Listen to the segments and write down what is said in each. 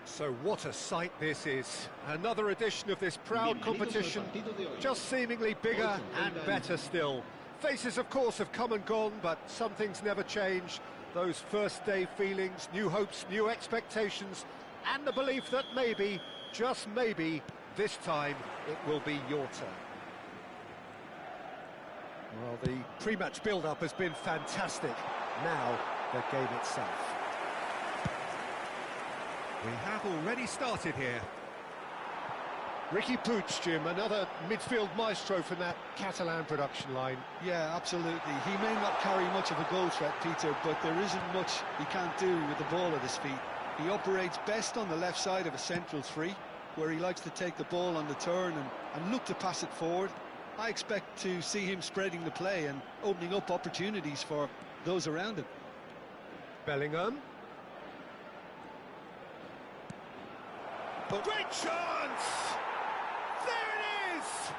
So what a sight this is. Another edition of this proud competition, just seemingly bigger and better still. Faces, of course, have come and gone, but some things never change. Those first-day feelings, new hopes, new expectations, and the belief that maybe, just maybe, this time it will be your turn. Well, the pre-match build-up has been fantastic. Now, the game itself. We have already started here. Riqui Puig, Jim, another midfield maestro from that Catalan production line. Yeah, absolutely. He may not carry much of a goal threat, Peter, but there isn't much he can't do with the ball at his feet. He operates best on the left side of a central three, where he likes to take the ball on the turn and look to pass it forward. I expect to see him spreading the play and opening up opportunities for those around him. Bellingham. Great chance! There it is!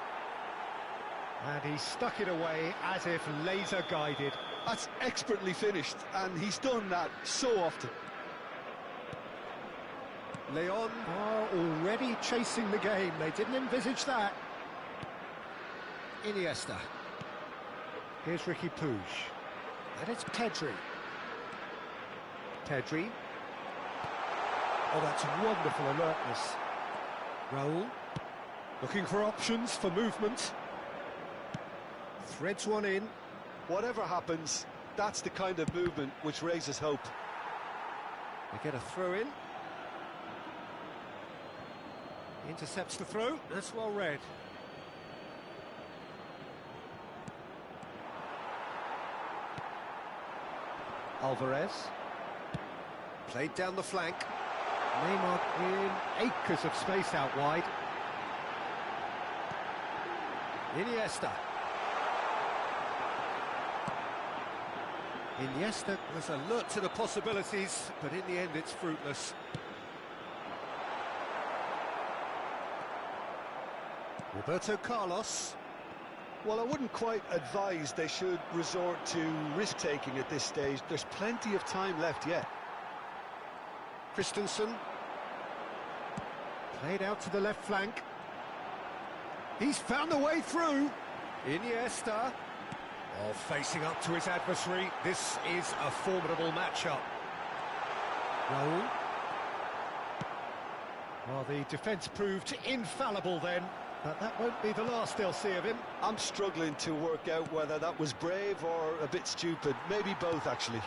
And he stuck it away as if laser-guided. That's expertly finished, and he's done that so often. Leon are already chasing the game. They didn't envisage that. Iniesta. Here's Riqui Puig. And it's Pedri. Pedri. Oh, that's wonderful alertness. Raul. Looking for options for movement. Threads one in. Whatever happens, that's the kind of movement which raises hope. They get a throw in. Intercepts the throw. That's well read. Alvarez. Played down the flank. Neymar in acres of space out wide. Iniesta. Iniesta was alert to the possibilities, but in the end it's fruitless. Roberto Carlos. Well, I wouldn't quite advise they should resort to risk-taking at this stage. There's plenty of time left yet. Christensen. Played out to the left flank. He's found the way through. Iniesta. Oh, facing up to his adversary. This is a formidable matchup. Raul. Well, the defence proved infallible then, but that won't be the last they'll see of him. I'm struggling to work out whether that was brave or a bit stupid. Maybe both, actually.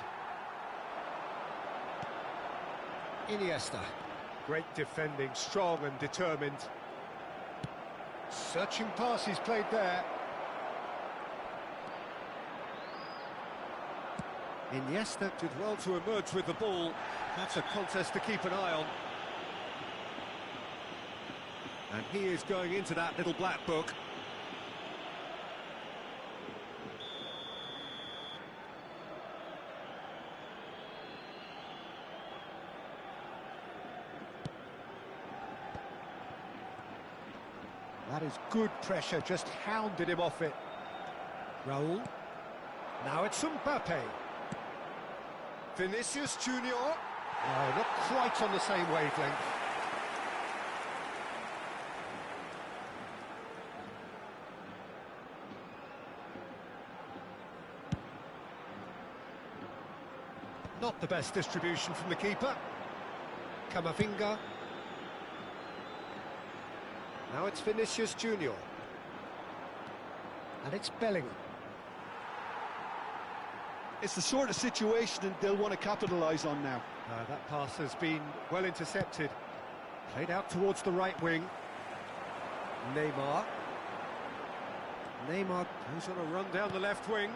Iniesta. Great defending, strong and determined. Searching pass he's played there. Iniesta did well to emerge with the ball. That's a contest to keep an eye on. And he is going into that little black book. That is good pressure, just hounded him off it. Raul. Now it's Mbappe. Vinicius Junior. Oh, not quite on the same wavelength. Not the best distribution from the keeper. Camavinga. Now it's Vinicius Junior. And it's Bellingham. It's the sort of situation they'll want to capitalise on now. That pass has been well intercepted. Played out towards the right wing. Neymar. Neymar goes on a run down the left wing.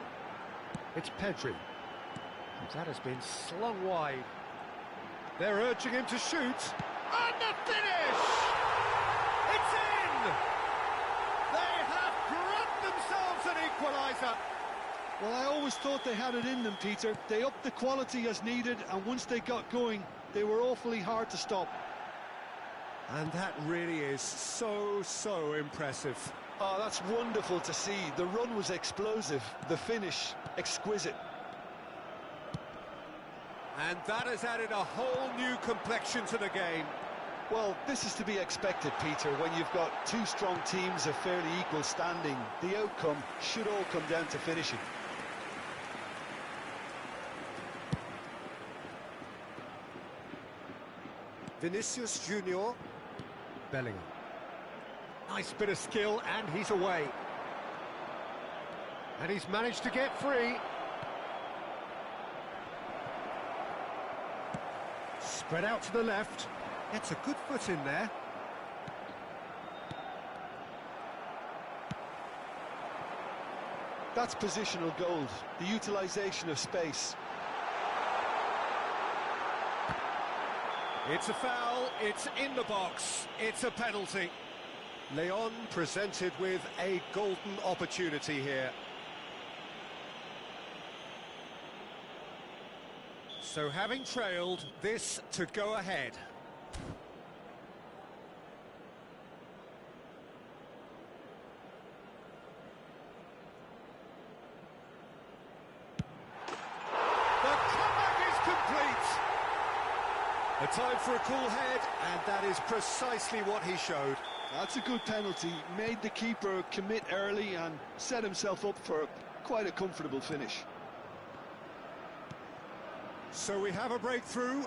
It's Pedri. That has been slung wide. They're urging him to shoot. And the finish! It's in! They have grabbed themselves an equaliser. Well, I always thought they had it in them, Peter. They upped the quality as needed, and once they got going, they were awfully hard to stop. And that really is so impressive. Oh, that's wonderful to see. The run was explosive, the finish exquisite. And that has added a whole new complexion to the game. Well, this is to be expected, Peter. When you've got two strong teams of fairly equal standing, the outcome should all come down to finishing. Vinicius Junior. Bellingham. Nice bit of skill, and he's away. And he's managed to get free. Spread out to the left. Gets a good foot in there. That's positional gold, the utilisation of space. It's a foul, it's in the box, it's a penalty. Leon presented with a golden opportunity here. So having trailed, this to go ahead. A time for a cool head, and that is precisely what he showed. That's a good penalty. Made the keeper commit early and set himself up for quite a comfortable finish. So we have a breakthrough.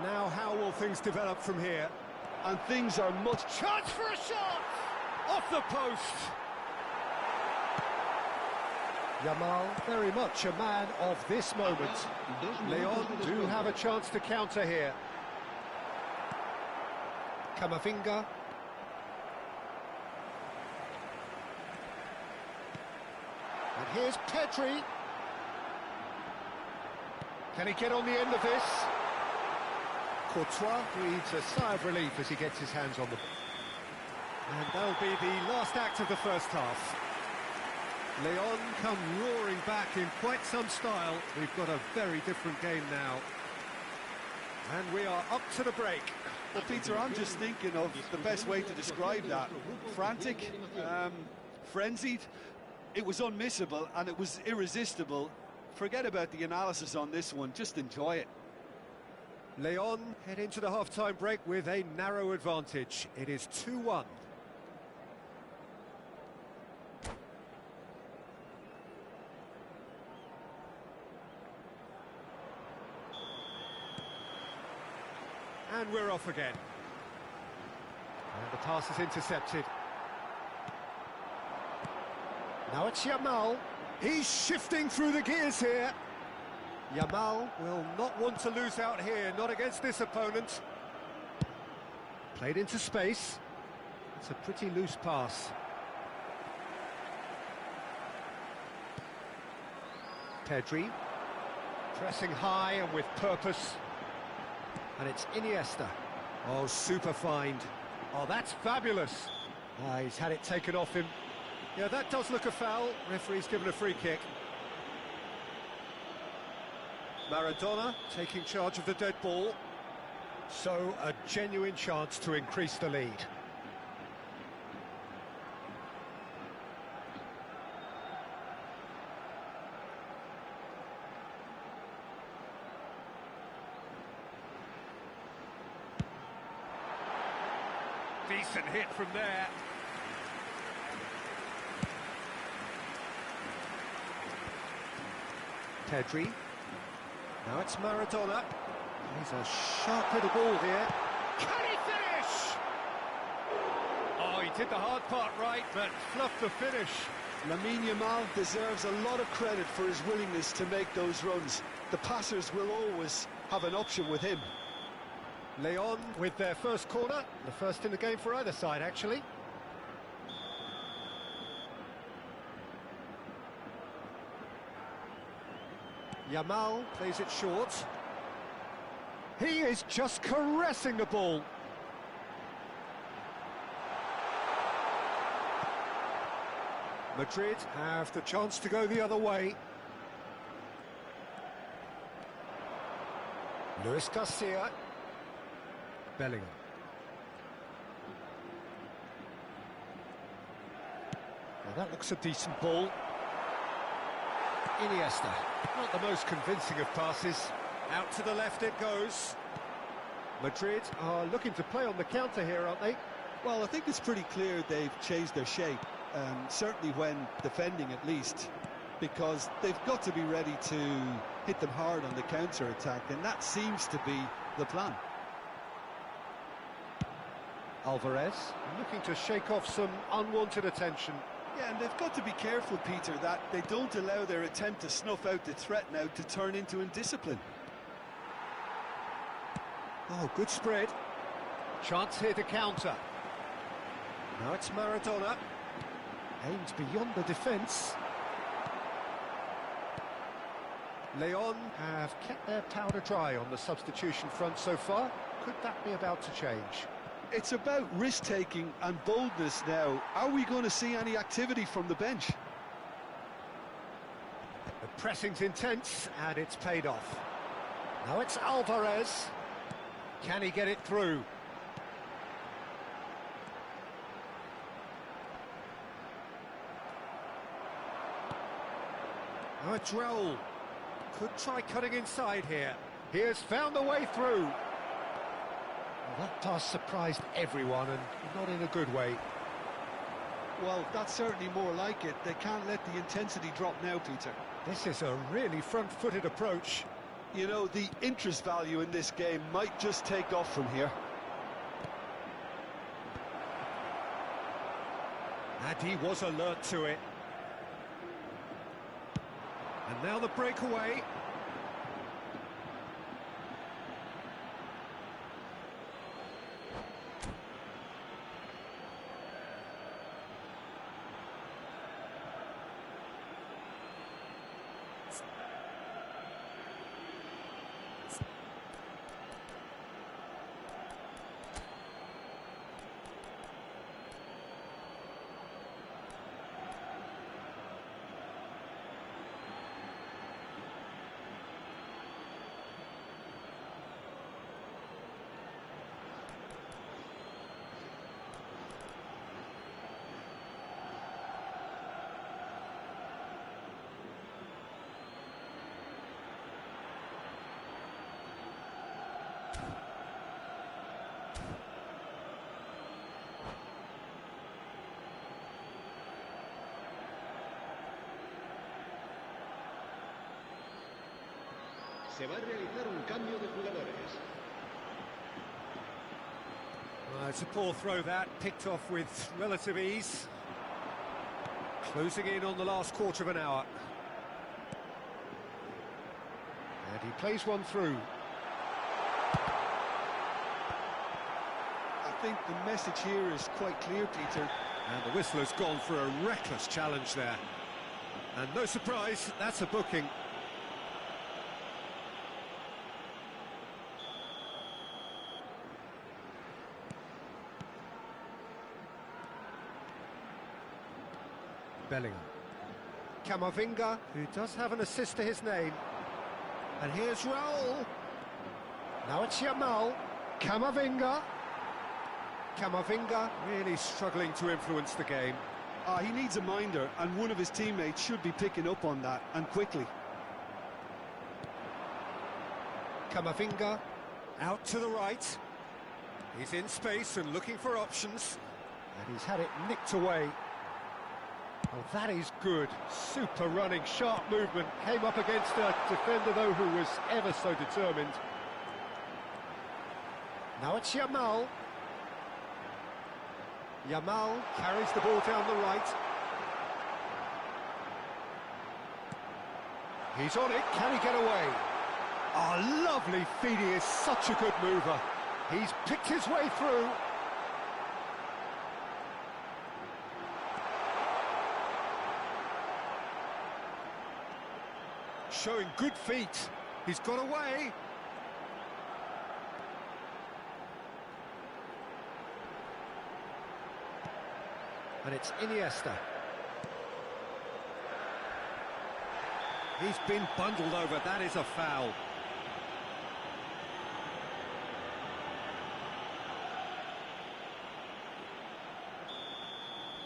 Now how will things develop from here? And things are much... Chance for a shot! Off the post! Yamal, very much a man of this moment. Leon do have a chance to counter here. Camavinga. And here's Pedri. Can he get on the end of this? Courtois breathes a sigh of relief as he gets his hands on the ball. And that'll be the last act of the first half. Leon come roaring back in quite some style. We've got a very different game now. And we are up to the break. Well, Peter, I'm just thinking of the best way to describe that. Frantic, frenzied. It was unmissable and it was irresistible. Forget about the analysis on this one, just enjoy it. Leon head into the half-time break with a narrow advantage. It is 2-1. And we're off again. And the pass is intercepted. Now it's Yamal. He's shifting through the gears here. Yamal will not want to lose out here, not against this opponent. Played into space. It's a pretty loose pass. Pedri. Pressing high and with purpose. And it's Iniesta. Oh, super find. Oh, that's fabulous. He's had it taken off him. Yeah, that does look a foul. Referee's given a free kick. Maradona taking charge of the dead ball. So, a genuine chance to increase the lead. Decent hit from there. Pedri. Now it's Maradona. He's a sharp little ball here. Can he finish? Oh, he did the hard part right, but fluffed the finish. Lamine Yamal deserves a lot of credit for his willingness to make those runs. The passers will always have an option with him. Leon with their first corner, the first in the game for either side, actually. Yamal plays it short. He is just caressing the ball. Madrid have the chance to go the other way. Luis Garcia. Bellingham. Now that looks a decent ball. Iniesta. Not the most convincing of passes. Out to the left it goes. Madrid are looking to play on the counter here, aren't they? Well, I think it's pretty clear they've changed their shape, certainly when defending at least, because they've got to be ready to hit them hard on the counter-attack, and that seems to be the plan. Alvarez looking to shake off some unwanted attention. Yeah, and they've got to be careful, Peter, that they don't allow their attempt to snuff out the threat now to turn into indiscipline. Oh, good spread. Chance here to counter. Now it's Maradona. Aims beyond the defence. Leon have kept their powder dry on the substitution front so far. Could that be about to change? It's about risk-taking and boldness now. Are we going to see any activity from the bench? The pressing's intense, and it's paid off. Now it's Alvarez. Can he get it through? Now it's Raul. Could try cutting inside here. He has found the way through. Well, that pass surprised everyone, and not in a good way. Well, that's certainly more like it. They can't let the intensity drop now, Peter. This is a really front-footed approach. You know, the interest value in this game might just take off from here. And he was alert to it. And now the breakaway. Se va a realizar un cambio de jugadores. It's a poor throw that, picked off with relative ease. Closing in on the last quarter of an hour. And he plays one through. I think the message here is quite clear, Peter. And the whistle has gone for a reckless challenge there. And no surprise, that's a booking. Bellingham. Camavinga, who does have an assist to his name. And here's Raul. Now it's Yamal. Camavinga. Camavinga really struggling to influence the game. He needs a minder, and one of his teammates should be picking up on that, and quickly. Camavinga out to the right. He's in space and looking for options. And he's had it nicked away. Oh, that is good. Super running, sharp movement. Came up against a defender, though, who was ever so determined. Now it's Yamal. Yamal carries the ball down the right. He's on it. Can he get away? Oh, lovely feed. He is such a good mover. He's picked his way through. Showing good feet. He's got away. And it's Iniesta. He's been bundled over. That is a foul.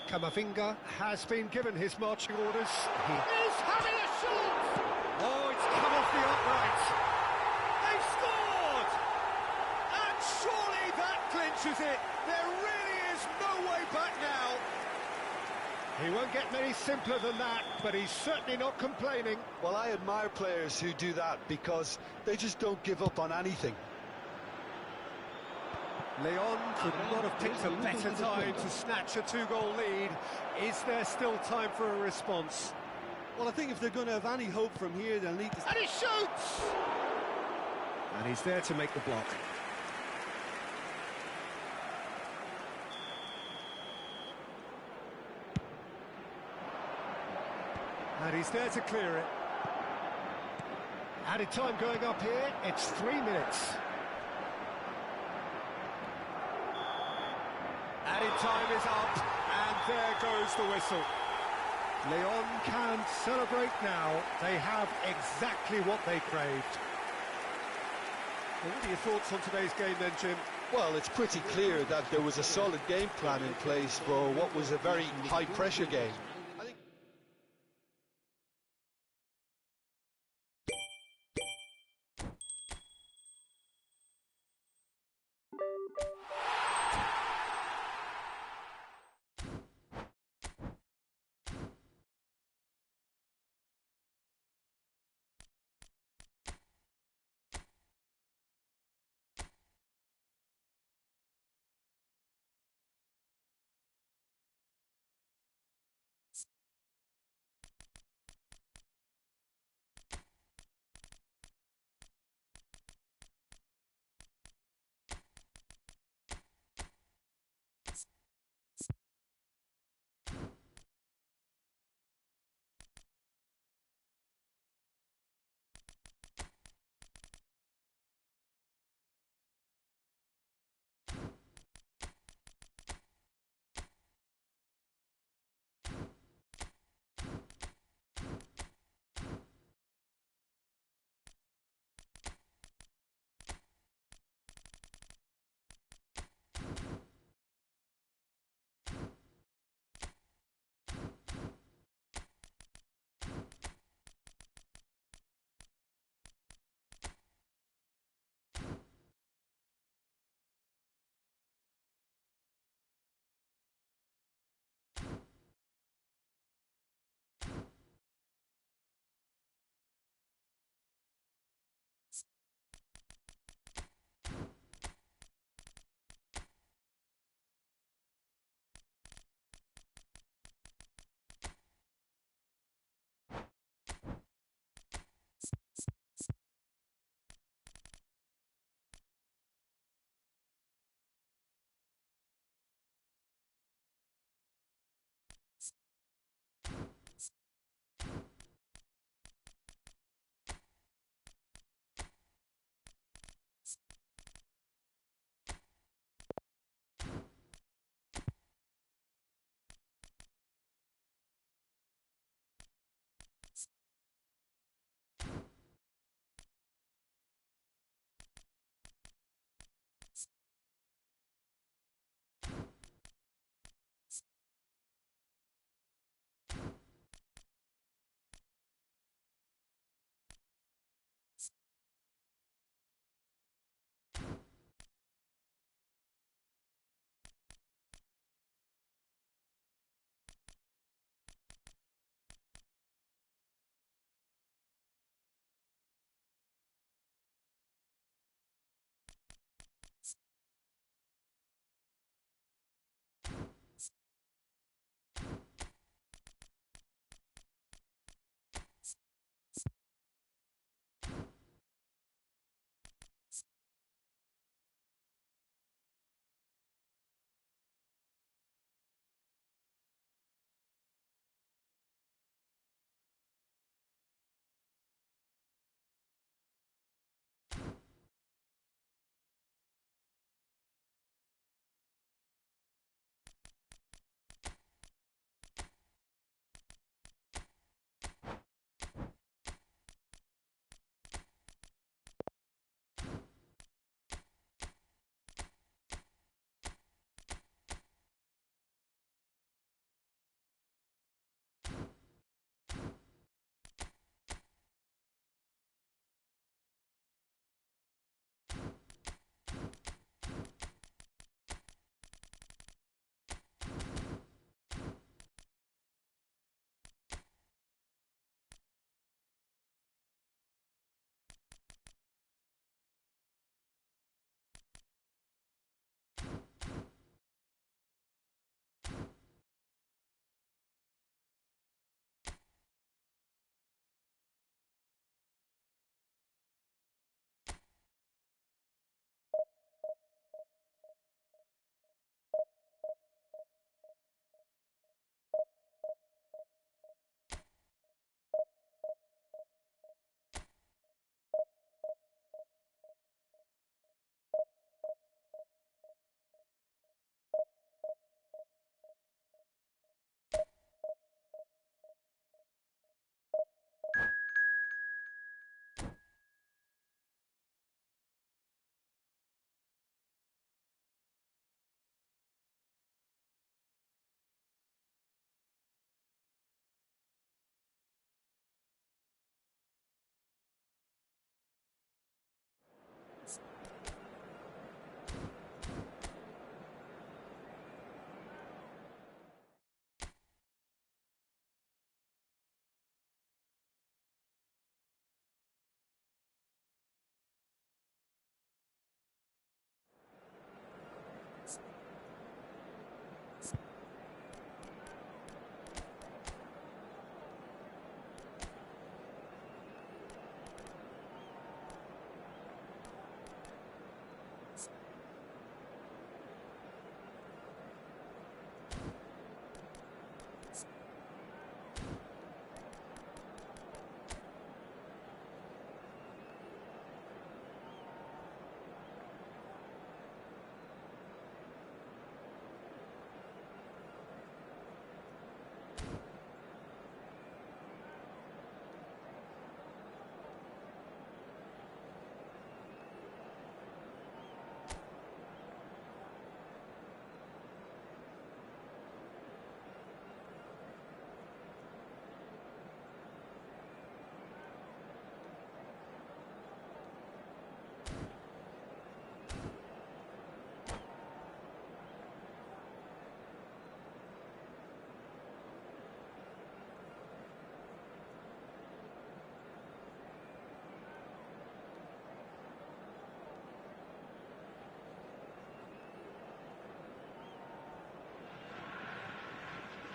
Camavinga has been given his marching orders. He is having a shot! Oh, it's come off the upright. They've scored! And launches it. There really is no way back now. He won't get many simpler than that, but he's certainly not complaining. Well, I admire players who do that because they just don't give up on anything. Leon could not have picked a better time to snatch a two-goal lead. Is there still time for a response? Well, I think if they're going to have any hope from here, they'll need to... And he shoots! And he's there to make the block. And he's there to clear it. Added time going up here, it's 3 minutes. Added time is up, and there goes the whistle. Leon can celebrate now. They have exactly what they craved. Well, what are your thoughts on today's game then, Jim? Well, it's pretty clear that there was a solid game plan in place for what was a very high-pressure game.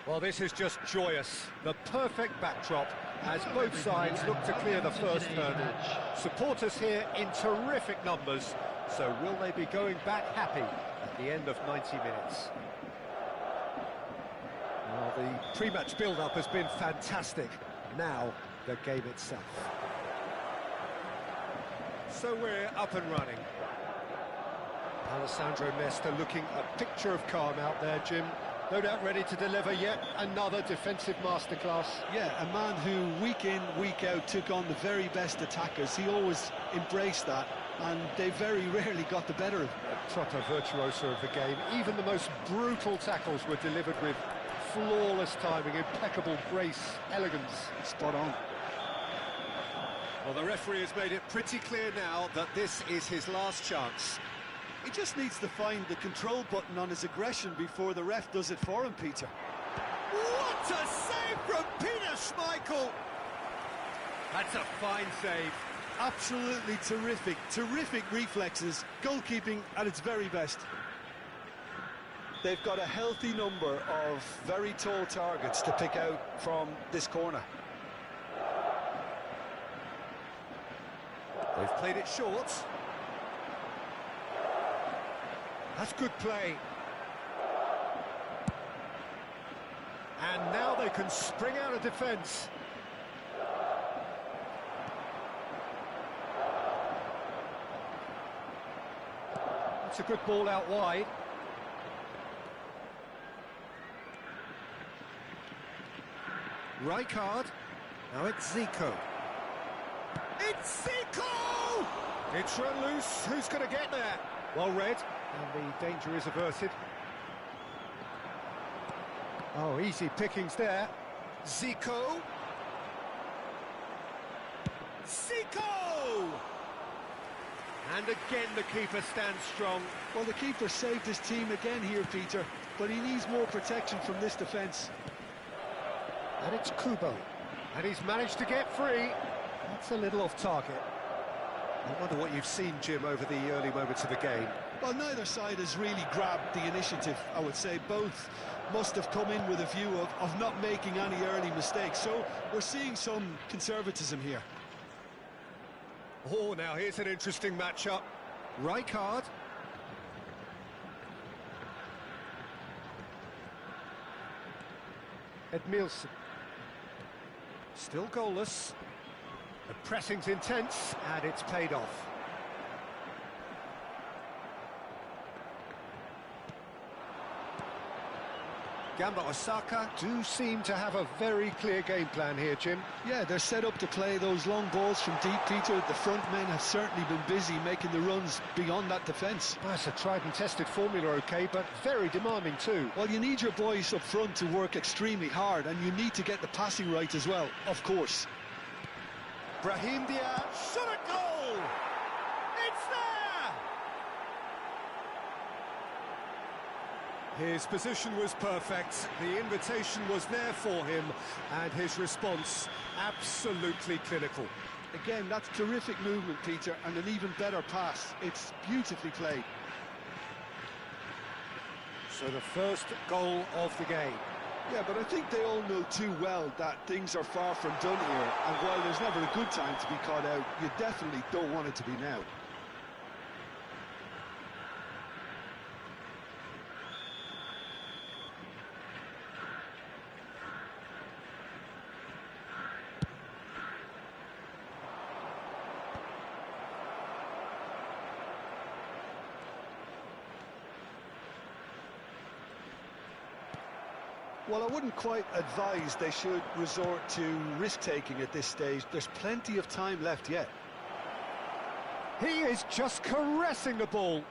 Well, this is just joyous. The perfect backdrop as both sides look to clear the first hurdle. Supporters here in terrific numbers, so will they be going back happy at the end of 90 minutes? Well, the pre-match build-up has been fantastic. Now, the game itself. So we're up and running. Alessandro Nesta looking a picture of calm out there, Jim. No doubt ready to deliver yet another defensive masterclass. Yeah, a man who week in, week out took on the very best attackers. He always embraced that, and they very rarely got the better of him. A trotter virtuoso of the game. Even the most brutal tackles were delivered with flawless timing, impeccable grace, elegance. Spot on. Well, the referee has made it pretty clear now that this is his last chance. He just needs to find the control button on his aggression before the ref does it for him, Peter. What a save from Peter Schmeichel! That's a fine save. Absolutely terrific, terrific reflexes, goalkeeping at its very best. They've got a healthy number of very tall targets to pick out from this corner. They've played it short. That's good play. And now they can spring out of defence. It's a good ball out wide. Rijkaard. Now it's Zico. It's Zico! It's run loose. Who's going to get there? Well read, and the danger is averted. Oh, easy pickings there. Zico. Zico! And again the keeper stands strong. Well, the keeper saved his team again here, Peter, but he needs more protection from this defence. And it's Kubo. And he's managed to get free. That's a little off target. I wonder what you've seen, Jim, over the early moments of the game. Well, neither side has really grabbed the initiative, I would say. Both must have come in with a view of not making any early mistakes. So we're seeing some conservatism here. Oh, now here's an interesting matchup. Rijkaard. Edmilson. Still goalless. The pressing's intense, and it's paid off. Gamba Osaka do seem to have a very clear game plan here, Jim. Yeah, they're set up to play those long balls from deep, Peter. The front men have certainly been busy making the runs beyond that defence. Well, that's a tried and tested formula, OK, but very demanding too. Well, you need your boys up front to work extremely hard, and you need to get the passing right as well, of course. Brahim Diaz, shot a goal! It's there! His position was perfect, the invitation was there for him, and his response absolutely clinical. Again, that's terrific movement, Peter, and an even better pass. It's beautifully played. So the first goal of the game. Yeah, but I think they all know too well that things are far from done here, and while there's never a good time to be caught out, you definitely don't want it to be now. Well, I wouldn't quite advise they should resort to risk-taking at this stage. There's plenty of time left yet. He is just caressing the ball.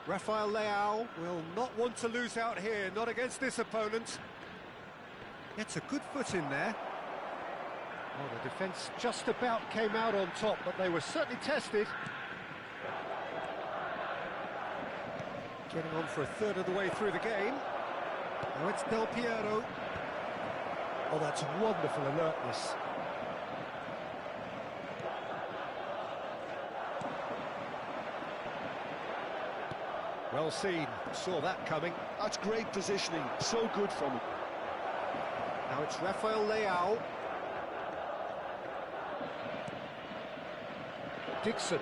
Rafael Leao will not want to lose out here, not against this opponent. Gets a good foot in there. Well, the defence just about came out on top, but they were certainly tested. Getting on for a third of the way through the game. Now it's Del Piero. Oh, that's wonderful alertness. Well seen, saw that coming. That's great positioning, so good from him. Now it's Rafael Leao. Dixon.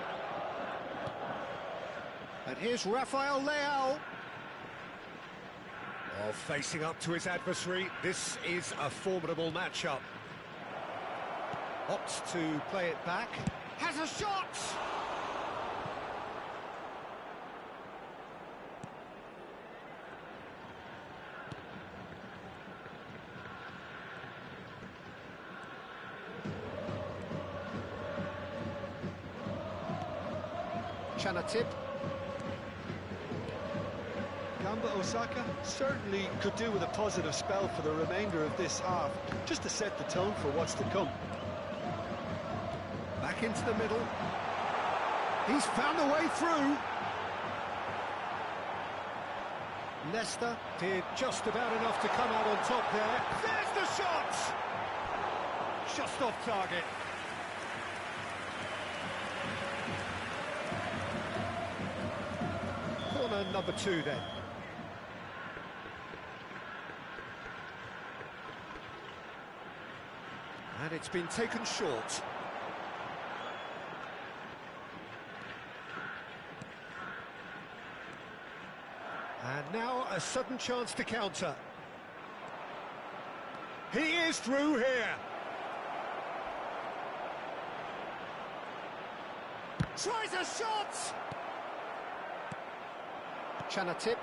And here's Rafael Leao. Oh, facing up to his adversary. This is a formidable matchup. Opts to play it back. Has a shot! Chanatip. Gamba Osaka certainly could do with a positive spell for the remainder of this half, just to set the tone for what's to come. Back into the middle. He's found a way through. Leicester did just about enough to come out on top there. There's the shot! Just off target. Corner number 2 then. And it's been taken short. And now a sudden chance to counter. He is through here. Tries a shot! Chanatip.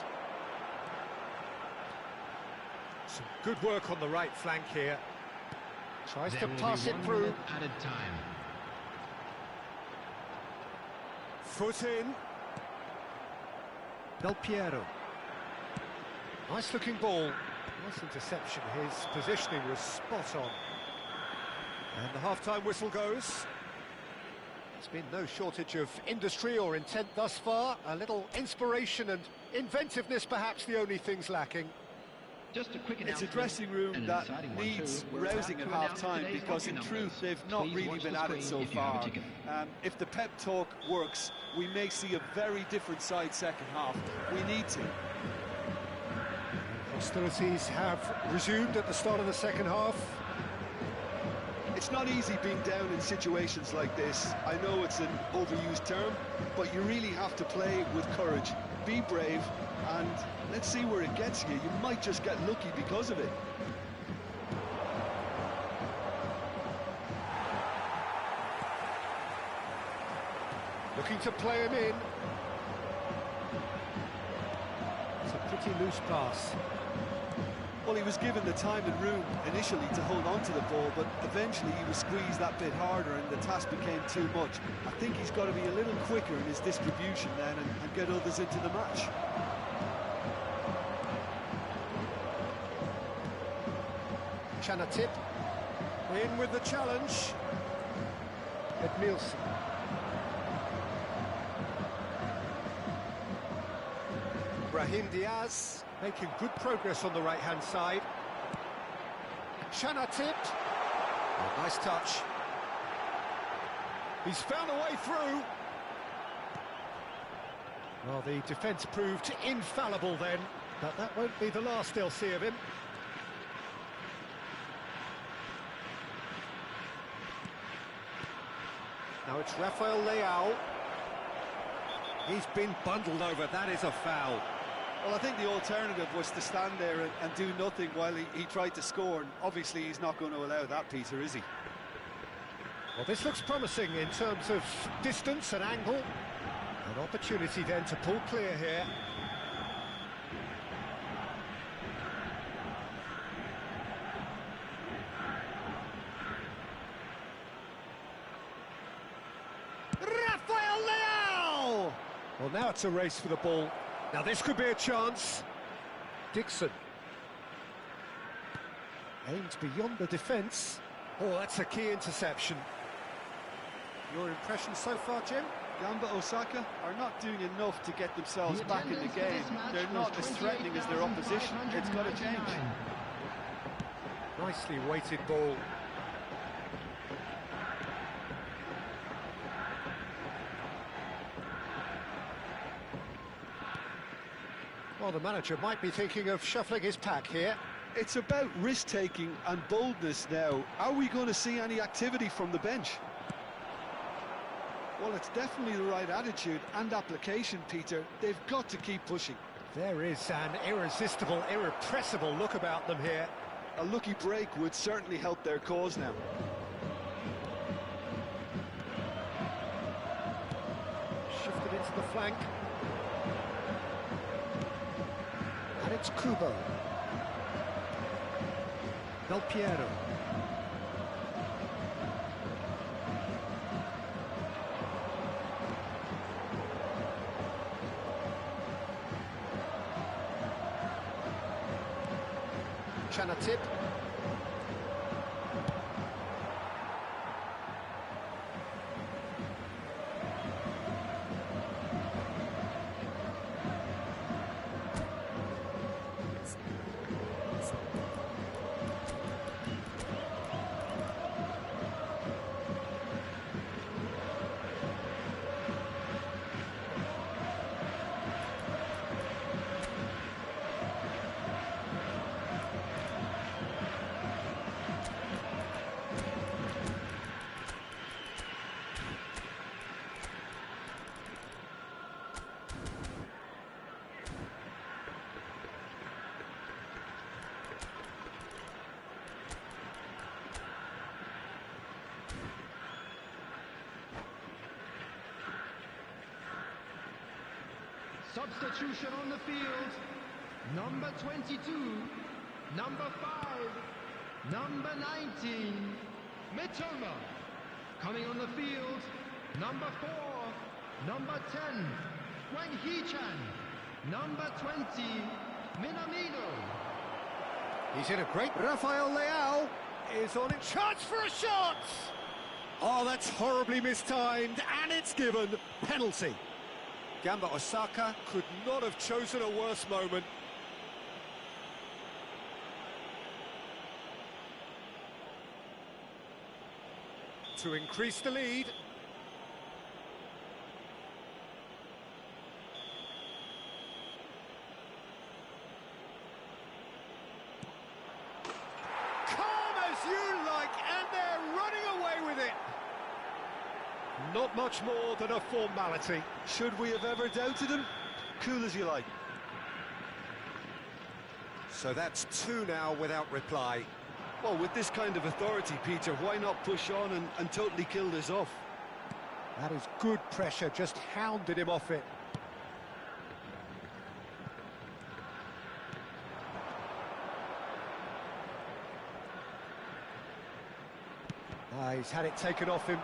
Some good work on the right flank here. Tries to pass it through. Added time. Foot in. Del Piero. Nice looking ball. Nice interception. His positioning was spot on. And the half-time whistle goes. There's been no shortage of industry or intent thus far. A little inspiration and inventiveness perhaps the only things lacking. Just a quick It's a dressing room that needs rousing at half-time because in truth they've not really been at it so far. If the pep talk works, we may see a very different side second half. We need to. Hostilities have resumed at the start of the second half. It's not easy being down in situations like this. I know it's an overused term, but you really have to play with courage. Be brave, and let's see where it gets you. You might just get lucky because of it. Looking to play him in. It's a pretty loose pass. Well, he was given the time and room initially to hold on to the ball, but eventually he was squeezed that bit harder and the task became too much. I think he's got to be a little quicker in his distribution then and get others into the match. Chanatip. In with the challenge. Edmilson. Brahim Diaz making good progress on the right-hand side. Chanatip. Oh, nice touch. He's found a way through. Well, the defence proved infallible then, but that won't be the last they'll see of him. Now it's Rafael Leao. He's been bundled over. That is a foul. Well, I think the alternative was to stand there and do nothing while he tried to score. And obviously, he's not going to allow that, Peter, is he? Well, this looks promising in terms of distance and angle. An opportunity then to pull clear here. Rafael Leao! Well, now it's a race for the ball. Now this could be a chance. Dixon. Aimed beyond the defence. Oh, that's a key interception. Your impression so far, Jim? Gamba Osaka are not doing enough to get themselves back in the game. They're not as threatening as their opposition. It's got to change. Nicely weighted ball. Well, the manager might be thinking of shuffling his pack here. It's about risk-taking and boldness now. Are we going to see any activity from the bench? Well, it's definitely the right attitude and application, Peter. They've got to keep pushing. There is an irresistible, irrepressible look about them here. A lucky break would certainly help their cause now. Shifted into the flank. And it's Kubo. Del Piero. Chanatip. Substitution on the field. Number 22, number 5, number 19, Mitoma. Coming on the field, number 4, number 10, Wang Hee-chan, number 20, Minamino. He's in a great... Rafael Leao is on in chance for a shot! Oh, that's horribly mistimed, and it's given. Penalty. Gamba Osaka could not have chosen a worse moment. To increase the lead. Calm as you like, and they're running away with it. Not much more than a formality. Should we have ever doubted him? Cool as you like. So that's 2 now without reply. Well, with this kind of authority, Peter, why not push on and totally kill this off? That is good pressure, just hounded him off it. He's had it taken off him.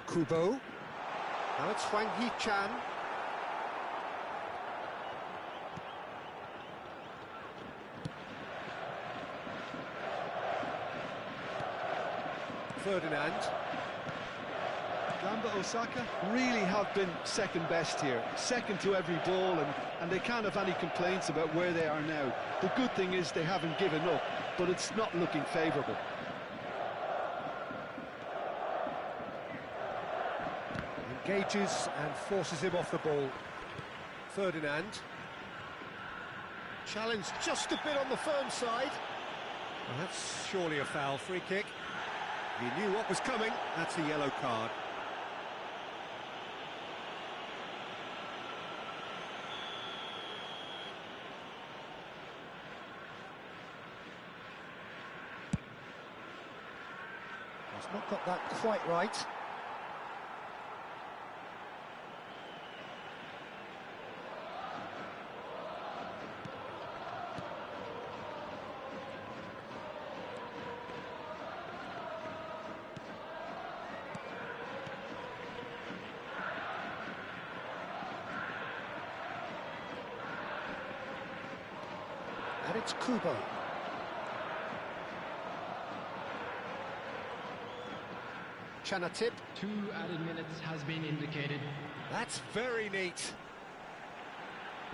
Kubo. Now it's Wang Hee-chan. Ferdinand. Gamba Osaka really have been second best here, second to every ball, and they can't have any complaints about where they are now. The good thing is they haven't given up, but it's not looking favourable. Engages and forces him off the ball. Ferdinand. Challenge just a bit on the firm side. Well, that's surely a foul. Free kick. He knew what was coming. That's a yellow card. He's not got that quite right. And it's Kubo. Chanatip. 2 added minutes has been indicated. That's very neat.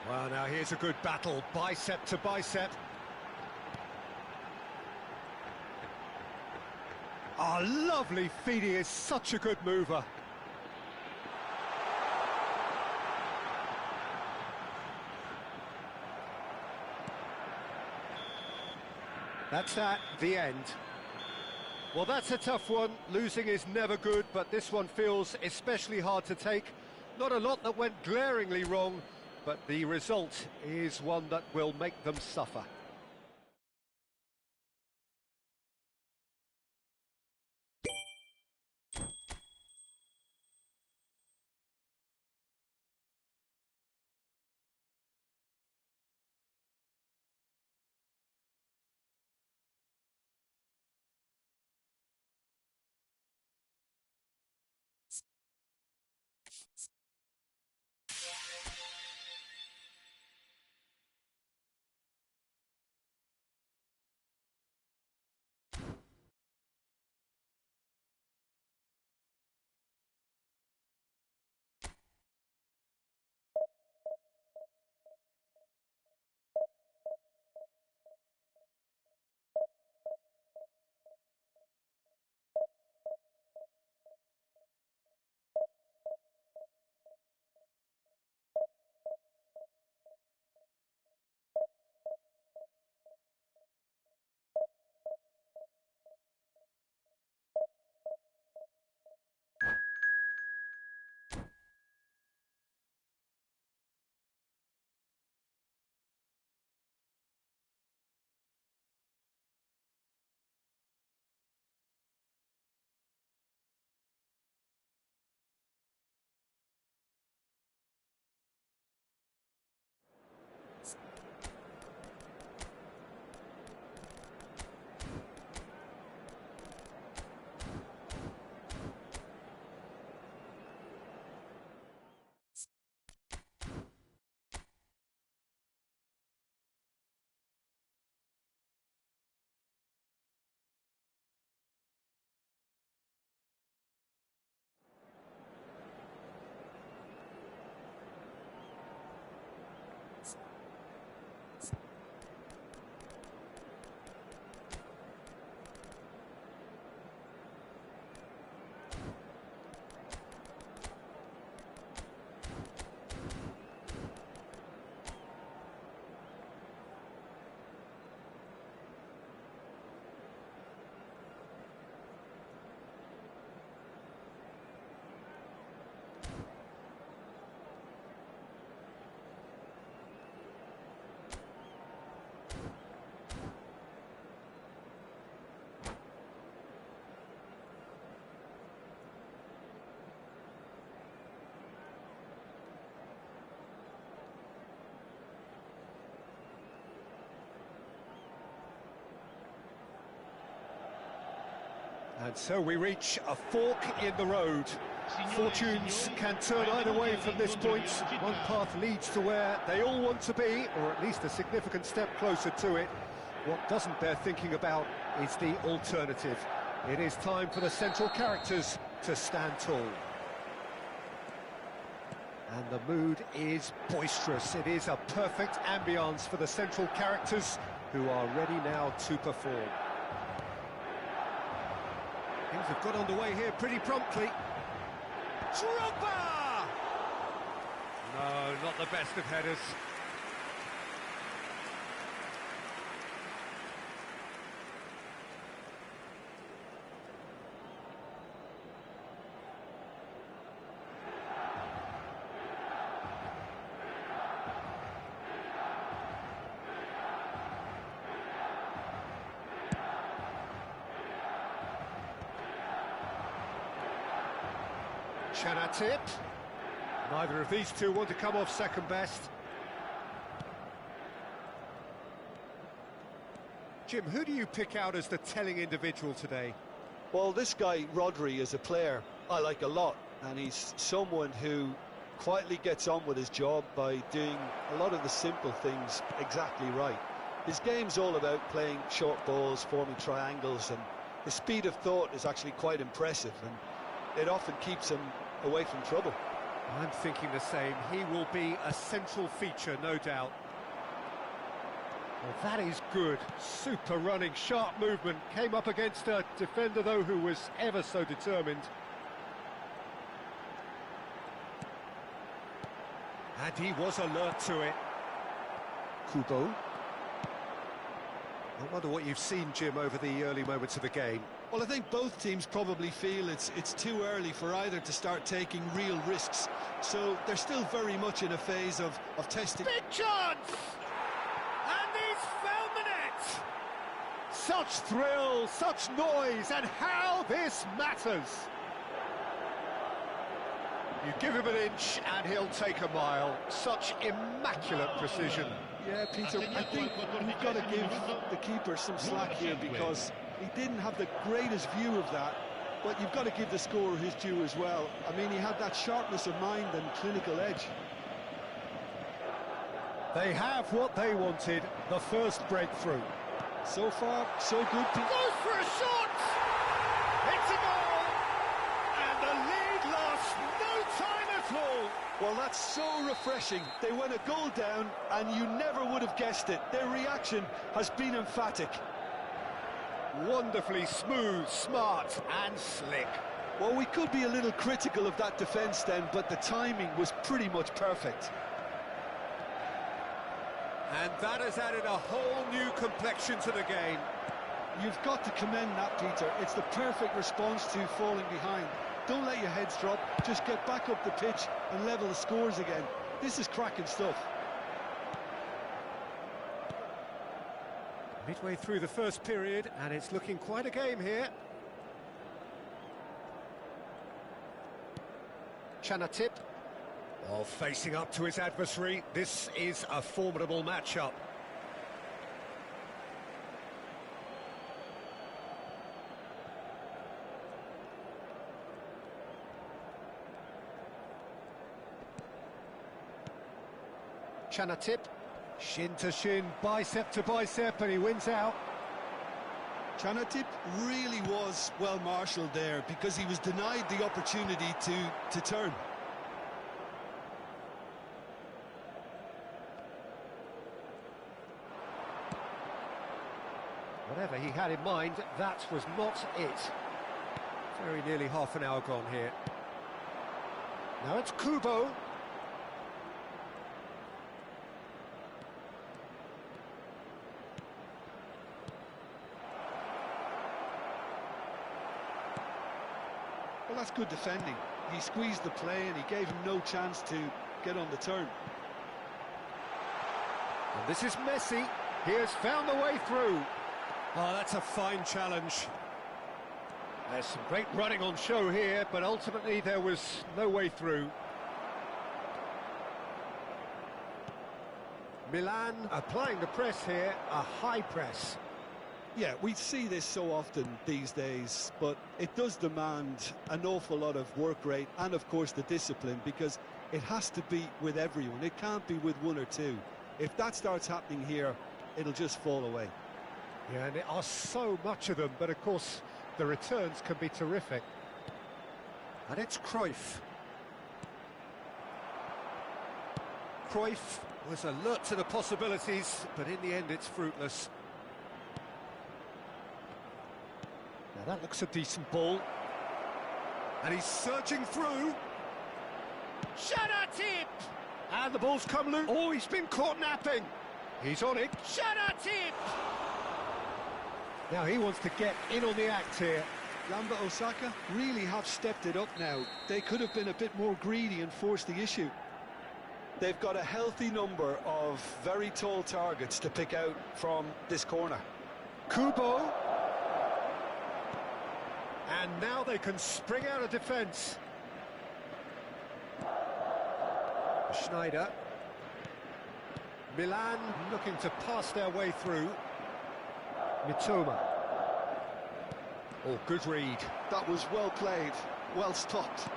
Well, now here's a good battle, bicep to bicep. Oh, lovely feed, he is such a good mover. That's at the end. Well, that's a tough one. Losing is never good, but this one feels especially hard to take. Not a lot that went glaringly wrong, but the result is one that will make them suffer. And so we reach a fork in the road. Fortunes can turn either way from this point. One path leads to where they all want to be, or at least a significant step closer to it. What doesn't bear thinking about is the alternative. It is time for the central characters to stand tall. And the mood is boisterous. It is a perfect ambience for the central characters who are ready now to perform. Things have got underway here pretty promptly. Drogba! No, not the best of headers. Tip. Neither of these two want to come off second best. Jim, who do you pick out as the telling individual today? Well, this guy, Rodri, is a player I like a lot, and he's someone who quietly gets on with his job by doing a lot of the simple things exactly right. His game's all about playing short balls, forming triangles, and his speed of thought is actually quite impressive, and it often keeps him away from trouble. I'm thinking the same. He will be a central feature, no doubt. Well, that is good. Super running, sharp movement. Came up against a defender, though, who was ever so determined. And he was alert to it. Kubo. I wonder what you've seen, Jim, over the early moments of the game. Well, I think both teams probably feel it's too early for either to start taking real risks. So they're still very much in a phase of testing. Big chance! And he's found the net! Such thrill, such noise, and how this matters! You give him an inch and he'll take a mile. Such immaculate precision. Yeah, Peter, I think we've got to give the keeper some slack here because he didn't have the greatest view of that, but you've got to give the scorer his due as well. I mean, he had that sharpness of mind and clinical edge. They have what they wanted, the first breakthrough. So far, so good. Goes for a shot! It's a goal! And the lead lasts no time at all! Well, that's so refreshing. They went a goal down, and you never would have guessed it. Their reaction has been emphatic. Wonderfully smooth, smart and slick. Well, we could be a little critical of that defence then, but the timing was pretty much perfect. And that has added a whole new complexion to the game. You've got to commend that, Peter. It's the perfect response to falling behind. Don't let your heads drop, just get back up the pitch and level the scores again. This is cracking stuff. Midway through the first period, and it's looking quite a game here. Chanatip. Oh, facing up to his adversary. This is a formidable matchup. Chanatip, shin to shin, bicep to bicep, and he wins out. Chanatip really was well marshalled there because he was denied the opportunity to turn. Whatever he had in mind, that was not it. Very nearly half an hour gone here. Now it's Kubo. Well, that's good defending. He squeezed the play and he gave him no chance to get on the turn. And this is Messi. He has found the way through. Oh, that's a fine challenge. There's some great running on show here, but ultimately there was no way through. Milan applying the press here, a high press. Yeah, we see this so often these days, but it does demand an awful lot of work rate and, of course, the discipline, because it has to be with everyone. It can't be with one or two. If that starts happening here, it'll just fall away. Yeah, and there are so much of them, but of course the returns can be terrific. And it's Cruyff. Cruyff was alert to the possibilities, but in the end it's fruitless. Now that looks a decent ball. And he's surging through. Chanatip! And the ball's come loose. Oh, he's been caught napping. He's on it. Chanatip! Now he wants to get in on the act here. Gamba Osaka really have stepped it up now. They could have been a bit more greedy and forced the issue. They've got a healthy number of very tall targets to pick out from this corner. Kubo. And now they can spring out of defence. Schneider. Milan looking to pass their way through. Mitoma. Oh, good read. That was well played, well stopped.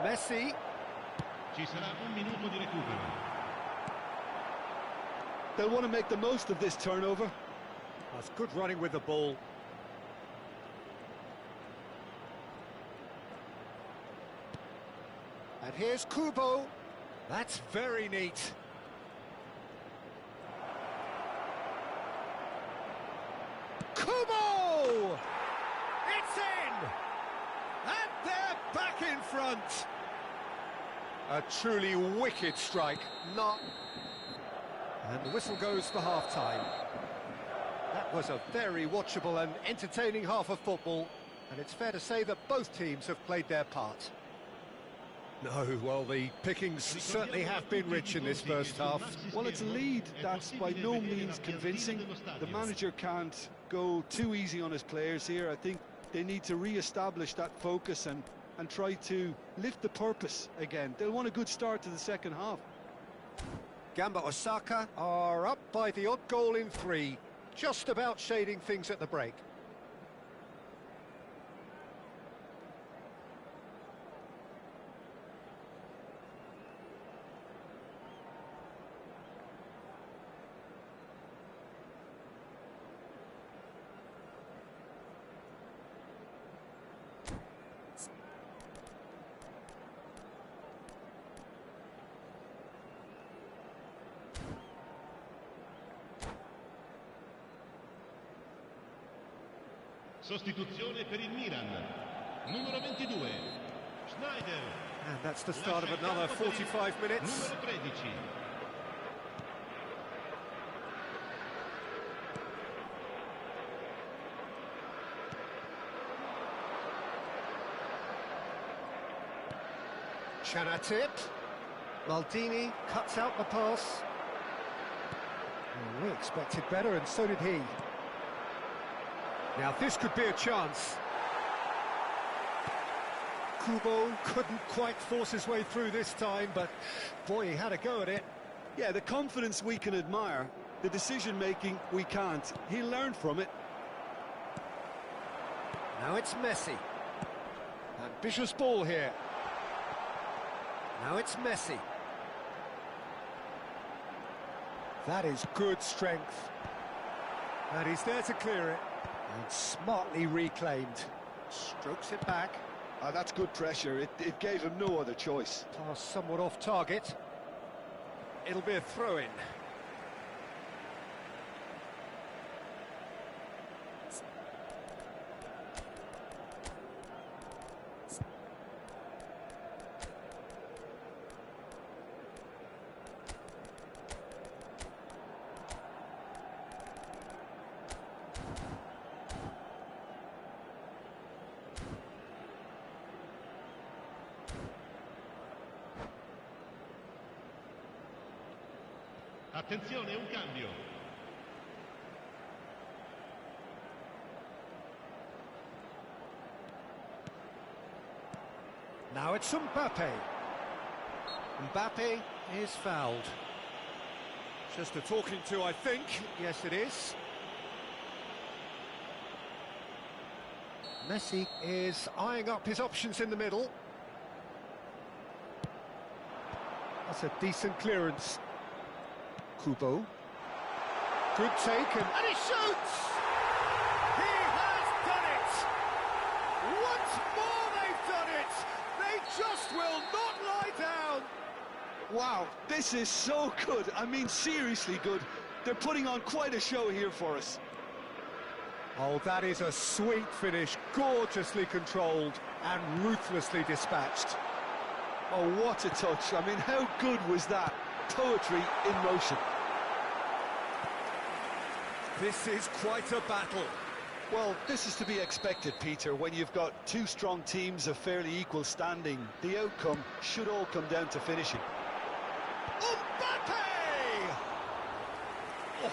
Messi. Ci sarà un minuto di recupero. They'll want to make the most of this turnover. That's good running with the ball. And here's Kubo. That's very neat. Kubo! It's in! And they're back in front. A truly wicked strike. Not. And the whistle goes for half-time. That was a very watchable and entertaining half of football, and it's fair to say that both teams have played their part. No, well, the pickings certainly have been rich in this first half. Well, it's a lead that's by no means convincing. The manager can't go too easy on his players here. I think they need to re-establish that focus and try to lift the purpose again. They'll want a good start to the second half. Gamba Osaka are up by the odd goal in 3, just about shading things at the break. Sostituzione per il Milan. Numero 22, Schneider. And that's the start of another 45 minutes. Numero 13. Chanatip. Maldini cuts out the pass. Well, we expected better, and so did he. Now this could be a chance. Kubo couldn't quite force his way through this time, but boy, he had a go at it. Yeah, the confidence we can admire, the decision-making we can't. He'll learn from it. Now it's Messi. Ambitious ball here. Now it's Messi. That is good strength. And he's there to clear it. And smartly reclaimed. Strokes it back. That's good pressure. It gave him no other choice. Pass somewhat off target. It'll be a throw-in. Attenzione, un cambio. Now it's Mbappe. Mbappe is fouled. Just a talking to, I think. Yes, it is. Messi is eyeing up his options in the middle. That's a decent clearance. Kubo. Good take, and he shoots! He has done it! Once more they've done it! They just will not lie down! Wow, this is so good. I mean, seriously good. They're putting on quite a show here for us. Oh, that is a sweet finish, gorgeously controlled and ruthlessly dispatched. Oh, what a touch. I mean, how good was that? Poetry in motion. This is quite a battle. Well, this is to be expected, Peter. When you've got two strong teams of fairly equal standing, the outcome should all come down to finishing. Mbappe! Oh,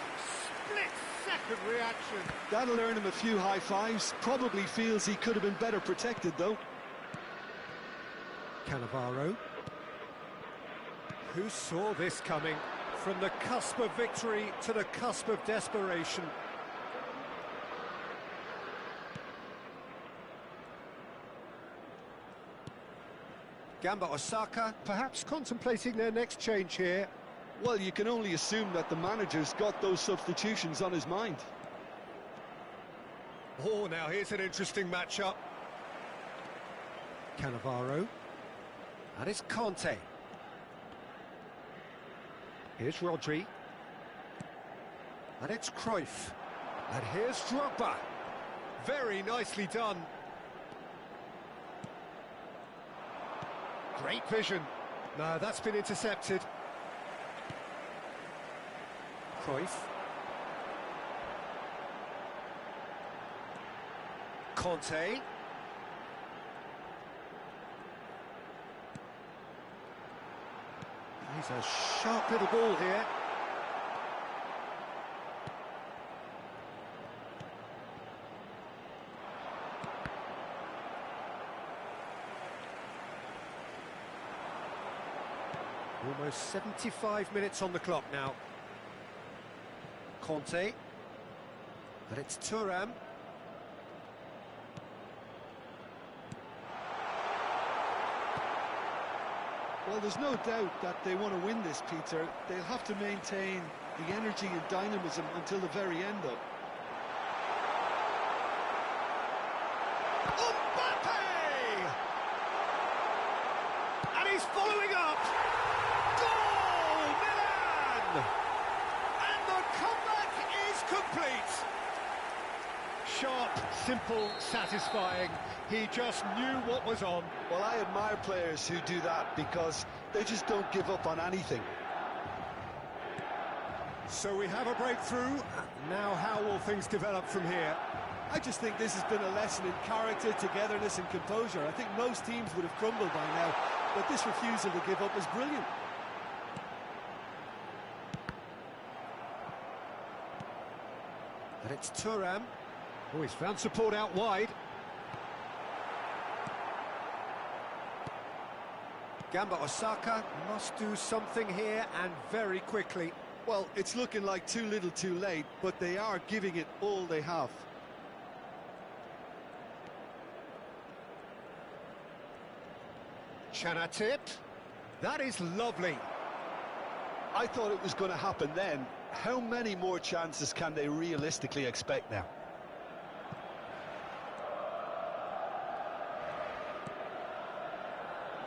split-second reaction. That'll earn him a few high fives. Probably feels he could have been better protected, though. Cannavaro. Who saw this coming? From the cusp of victory to the cusp of desperation. Gamba Osaka perhaps contemplating their next change here. Well, you can only assume that the manager's got those substitutions on his mind. Oh, now here's an interesting matchup. Cannavaro. And it's Conte. Here's Rodri. And it's Cruyff. And here's Drogba. Very nicely done. Great vision. No, that's been intercepted. Cruyff. Conte. He's a sharp little ball here. Almost 75 minutes on the clock now. Conte. But it's Thuram. Well, there's no doubt that they want to win this, Peter. They'll have to maintain the energy and dynamism until the very end, though. Mbappe! And he's following up. Goal, Milan! And the comeback is complete. Sharp, simple, satisfying. He just knew what was on. Well, I admire players who do that because they just don't give up on anything. So we have a breakthrough. Now how will things develop from here? I just think this has been a lesson in character, togetherness and composure. I think most teams would have crumbled by now, but this refusal to give up is brilliant. But it's Thuram. Oh, he's found support out wide. Gamba Osaka must do something here, and very quickly. Well, it's looking like too little too late, but they are giving it all they have. Chanatip. That is lovely. I thought it was going to happen then. How many more chances can they realistically expect now?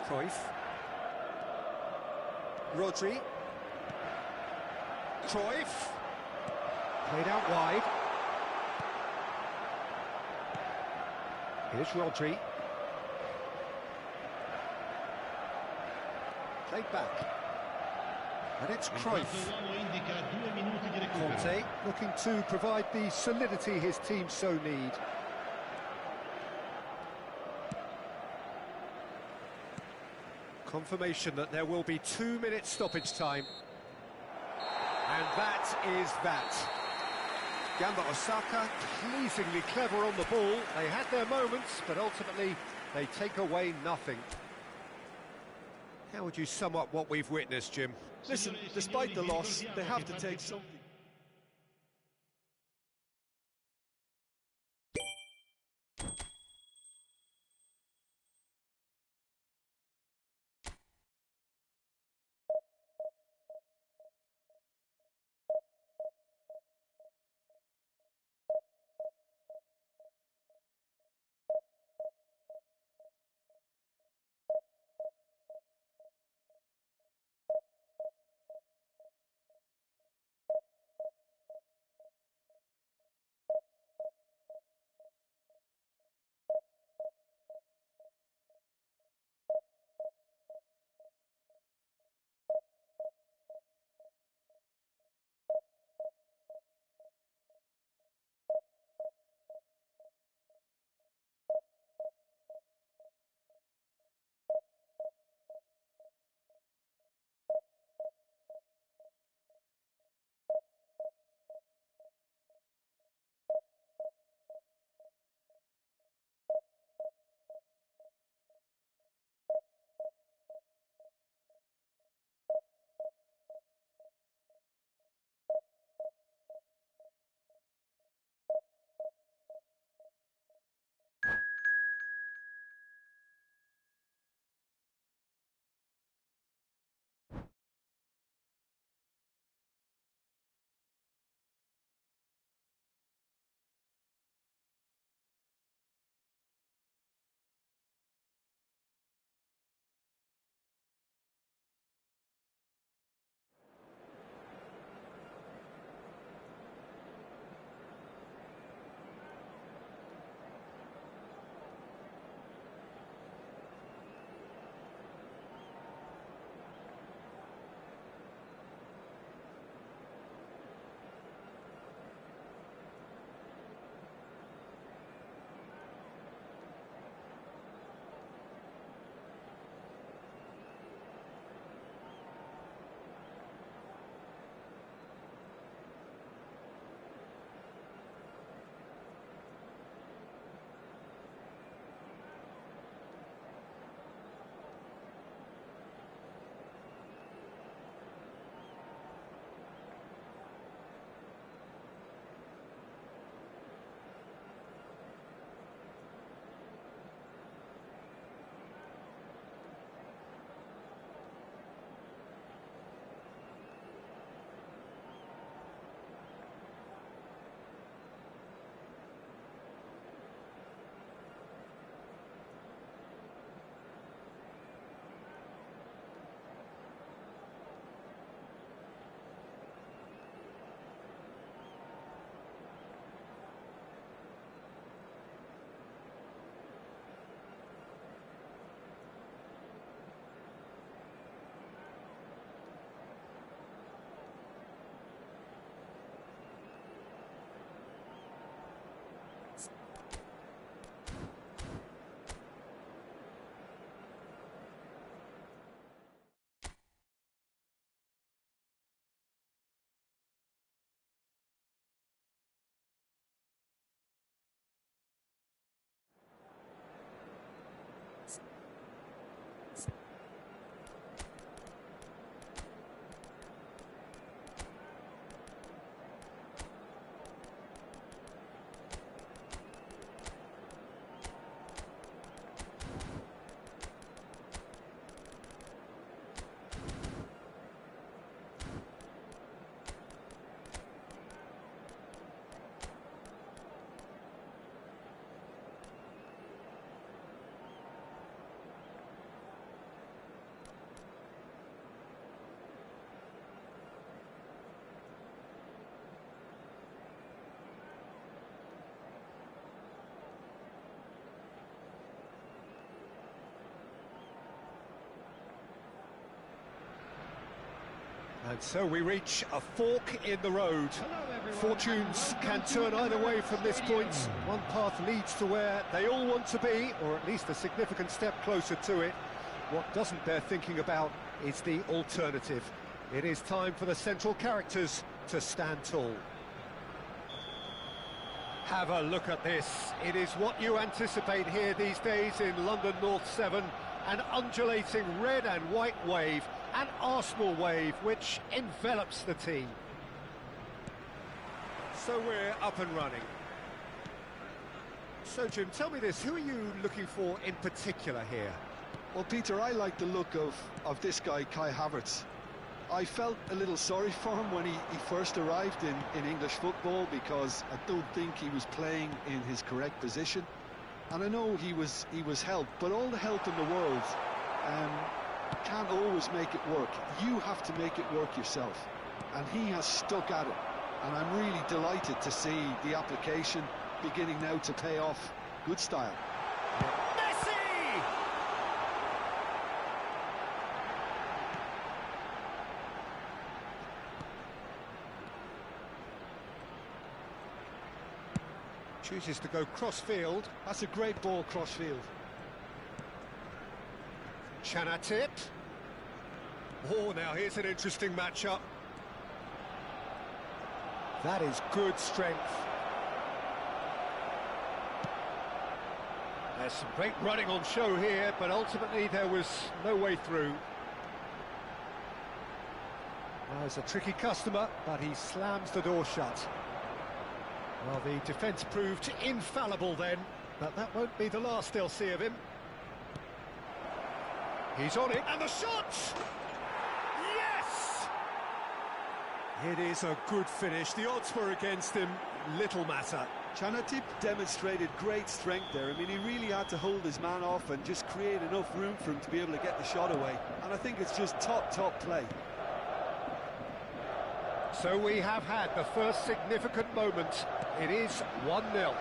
Cruyff. Rodri. Cruyff. Played out wide. Here's Rodri. Played back. And it's Cruyff. Conte looking to provide the solidity his team so need. Confirmation that there will be 2 minutes stoppage time. And that is that. Gamba Osaka, pleasingly clever on the ball. They had their moments, but ultimately they take away nothing. How would you sum up what we've witnessed, Jim? Listen, despite the loss, they have to take something. And so we reach a fork in the road. Fortunes can turn either way from this point. One path leads to where they all want to be, or at least a significant step closer to it. What doesn't bear thinking about is the alternative. It is time for the central characters to stand tall. Have a look at this. It is what you anticipate here these days in London North 7. An undulating red and white wave, an Arsenal wave, which envelops the team. So we're up and running. So, Jim, tell me this, who are you looking for in particular here? Well, Peter, I like the look of this guy, Kai Havertz. I felt a little sorry for him when he first arrived in English football, because I don't think he was playing in his correct position. And I know he was helped, but all the help in the world can't always make it work. You have to make it work yourself. And he has stuck at it. And I'm really delighted to see the application beginning now to pay off. Good style. Messi! Chooses to go cross-field. That's a great ball cross-field. Chanatip. Oh, now here's an interesting matchup. That is good strength. There's some great running on show here, but ultimately there was no way through. Well, he's a tricky customer, but he slams the door shut. Well, the defence proved infallible then, but that won't be the last they'll see of him. He's on it, and the shot! Yes! It is a good finish. The odds were against him, little matter. Chanatip demonstrated great strength there. I mean, he really had to hold his man off and just create enough room for him to be able to get the shot away. And I think it's just top play. So we have had the first significant moment. It is 1-0. Well,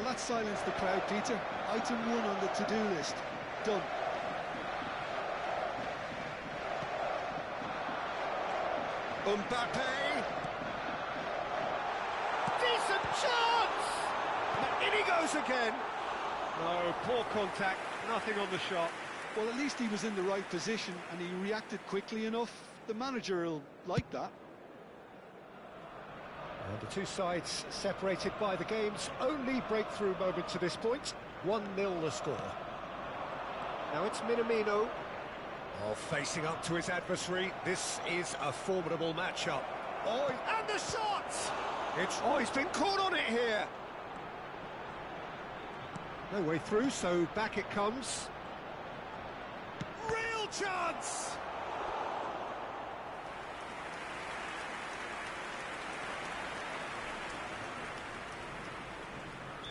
that silenced the crowd, Peter. Item 1 on the to-do list. Done. Mbappe! Decent chance! And in he goes again. No, poor contact, nothing on the shot. Well, at least he was in the right position and he reacted quickly enough. The manager will like that. And the two sides separated by the game's only breakthrough moment to this point. 1-0 the score. Now it's Minamino. Oh, facing up to his adversary. This is a formidable matchup. Oh, and the shot! He's been caught on it here. No way through, so back it comes. Real chance!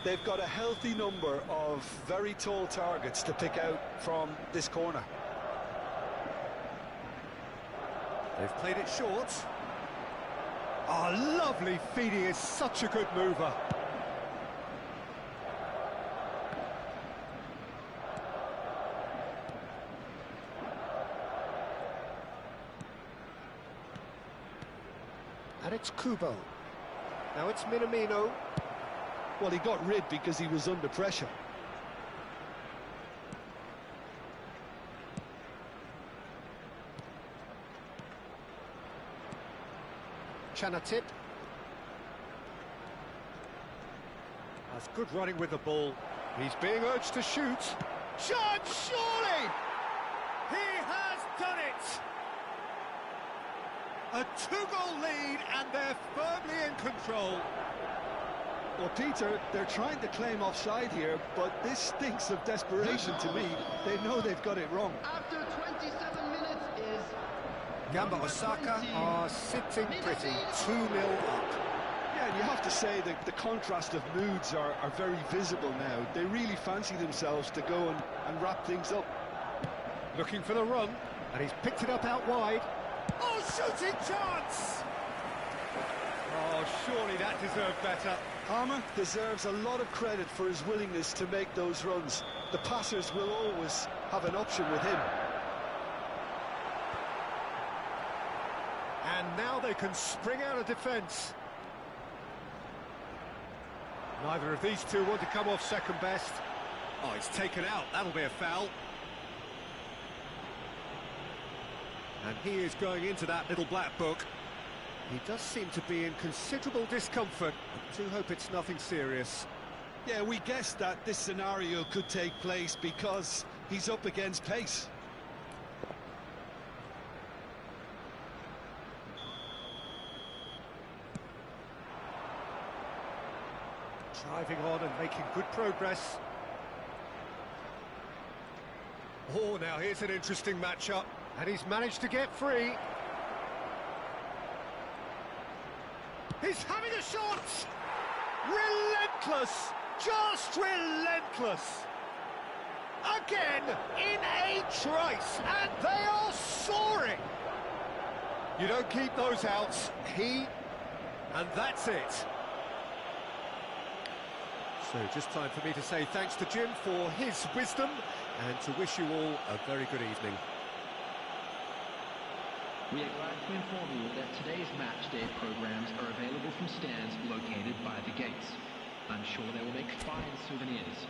They've got a healthy number of very tall targets to pick out from this corner. They've played it short. Oh, lovely feed. He is such a good mover. And it's Kubo. Now it's Minamino. Well, he got rid because he was under pressure. Chanatip. That's good running with the ball. He's being urged to shoot. Chance, surely! He has done it! A two-goal lead, and they're firmly in control. Well, Peter, they're trying to claim offside here, but this stinks of desperation to me. They know they've got it wrong. After 27 minutes is Gamba Osaka are sitting pretty, 2-0 up. Yeah, and you have to say that the contrast of moods are very visible now. They really fancy themselves to go and wrap things up. Looking for the run, and he's picked it up out wide. Oh, shooting chance! Oh, surely that deserved better. Palmer deserves a lot of credit for his willingness to make those runs. The passers will always have an option with him. And now they can spring out of defence. Neither of these two want to come off second best. Oh, it's taken out. That'll be a foul. And he is going into that little black book. He does seem to be in considerable discomfort. I do hope it's nothing serious. Yeah, we guessed that this scenario could take place because he's up against pace. Driving on and making good progress. Oh, now here's an interesting matchup. And he's managed to get free. He's having a shot! Relentless! Just relentless! Again, in a trice, and they are soaring! You don't keep those outs. And that's it. So just time for me to say thanks to Jim for his wisdom and to wish you all a very good evening. We are glad to inform you that today's match day programs are available from stands located by the gates. I'm sure they will make fine souvenirs.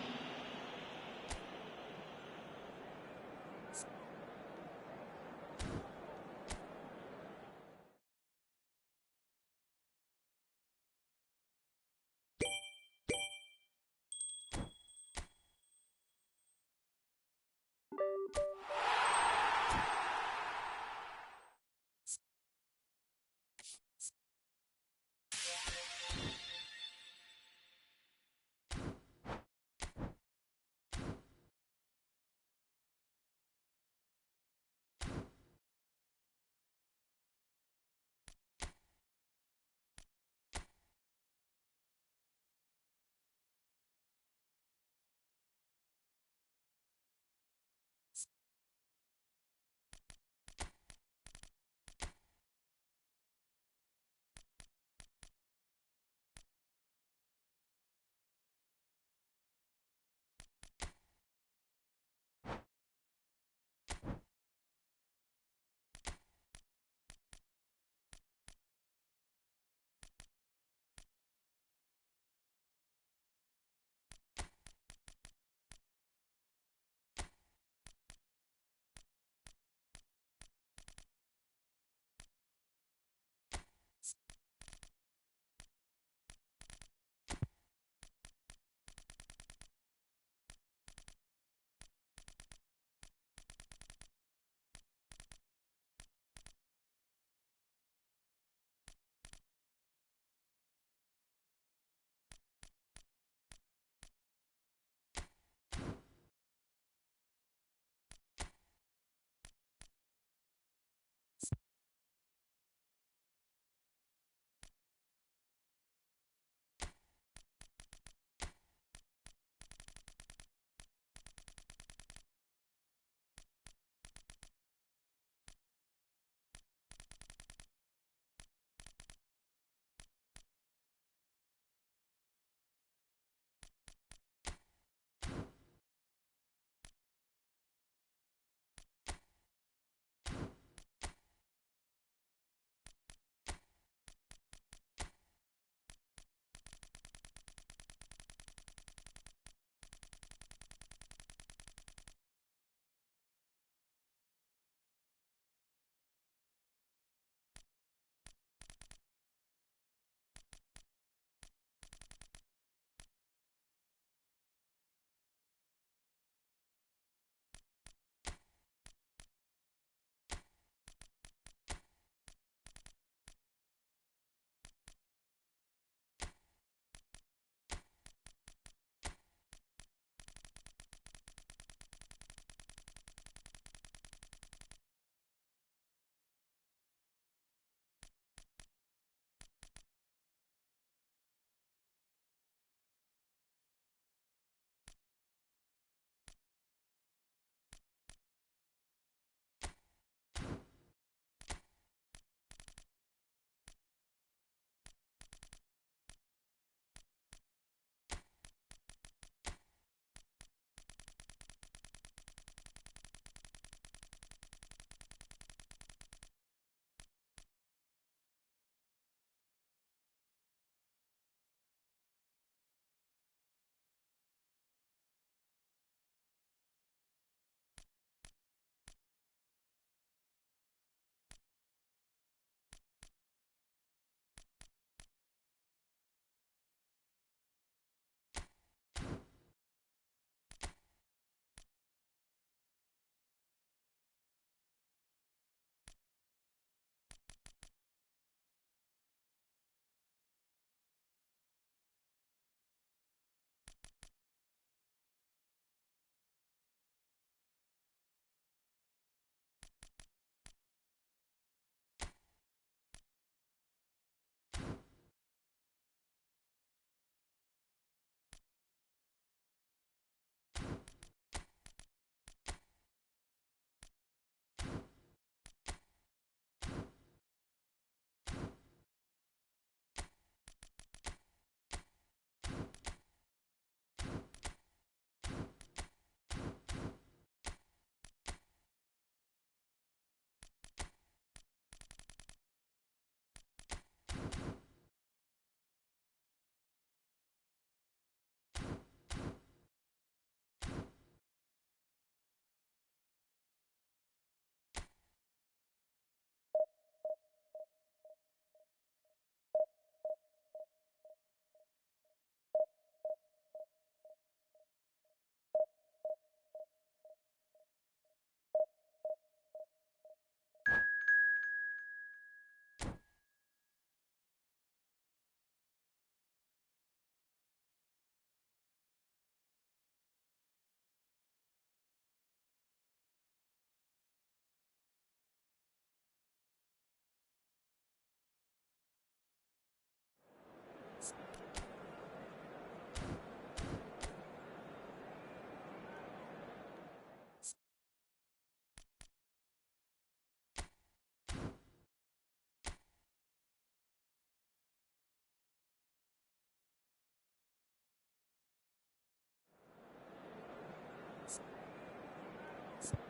minutes.